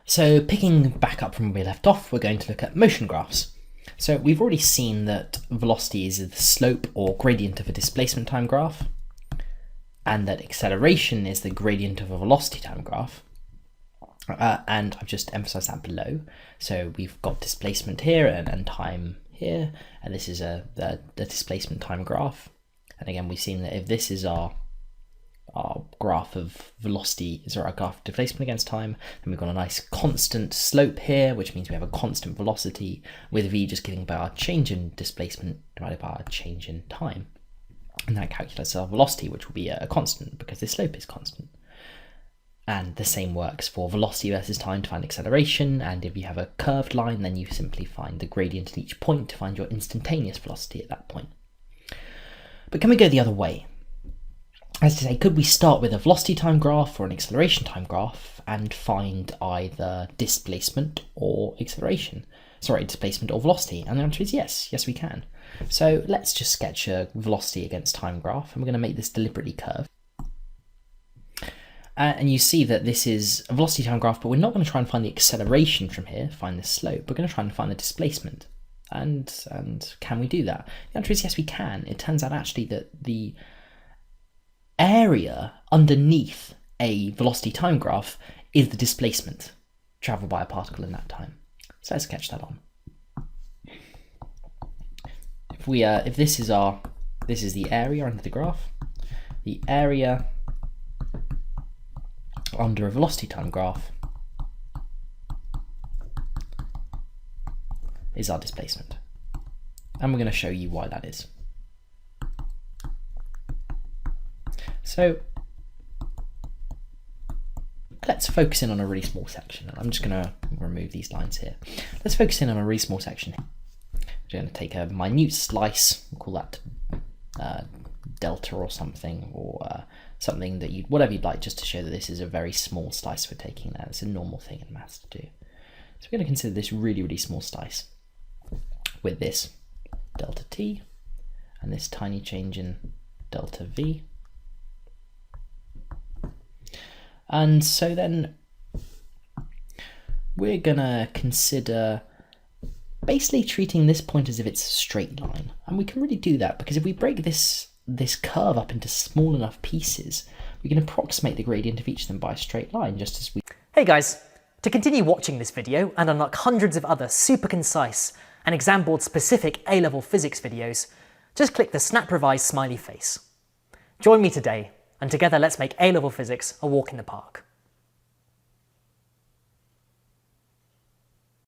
So picking back up from where we left off, we're going to look at motion graphs. So we've already seen that velocity is the slope or gradient of a displacement time graph, and that acceleration is the gradient of a velocity time graph. And I've just emphasized that below. So we've got displacement here and time here, and this is the displacement time graph. And again, we've seen that if this is our graph of velocity, is our graph of displacement against time, then we've got a nice constant slope here, which means we have a constant velocity, with v just giving by our change in displacement divided by our change in time. And that calculates our velocity, which will be a constant because this slope is constant. And the same works for velocity versus time to find acceleration, and if you have a curved line, then you simply find the gradient at each point to find your instantaneous velocity at that point. But can we go the other way? As to say, could we start with a velocity time graph or an acceleration time graph and find either displacement or displacement or velocity? And the answer is yes, we can. So let's just sketch a velocity against time graph, and we're going to make this deliberately curved. And you see that this is a velocity time graph, but we're not going to try and find the acceleration from here, find the slope. We're going to try and find the displacement. And can we do that? The answer is yes, we can. It turns out actually that the area underneath a velocity time graph is the displacement travelled by a particle in that time. So let's sketch that on. If this is the area under the graph, the area under a velocity time graph is our displacement, and we're going to show you why that is. So let's focus in on a really small section. I'm just going to remove these lines here. Let's focus in on a really small section here. We're going to take a minute slice, we'll call that delta or something, or something that whatever you'd like, just to show that this is a very small slice we're taking there. It's a normal thing in maths to do. So we're going to consider this really, really small slice with this delta t and this tiny change in delta v. And so then we're gonna consider basically treating this point as if it's a straight line. And we can really do that because if we break this curve up into small enough pieces, we can approximate the gradient of each of them by a straight line, just as we... Hey guys, to continue watching this video and unlock hundreds of other super concise and exam board specific A-level physics videos, just click the Snap Revise smiley face. Join me today, and together let's make A-level physics a walk in the park.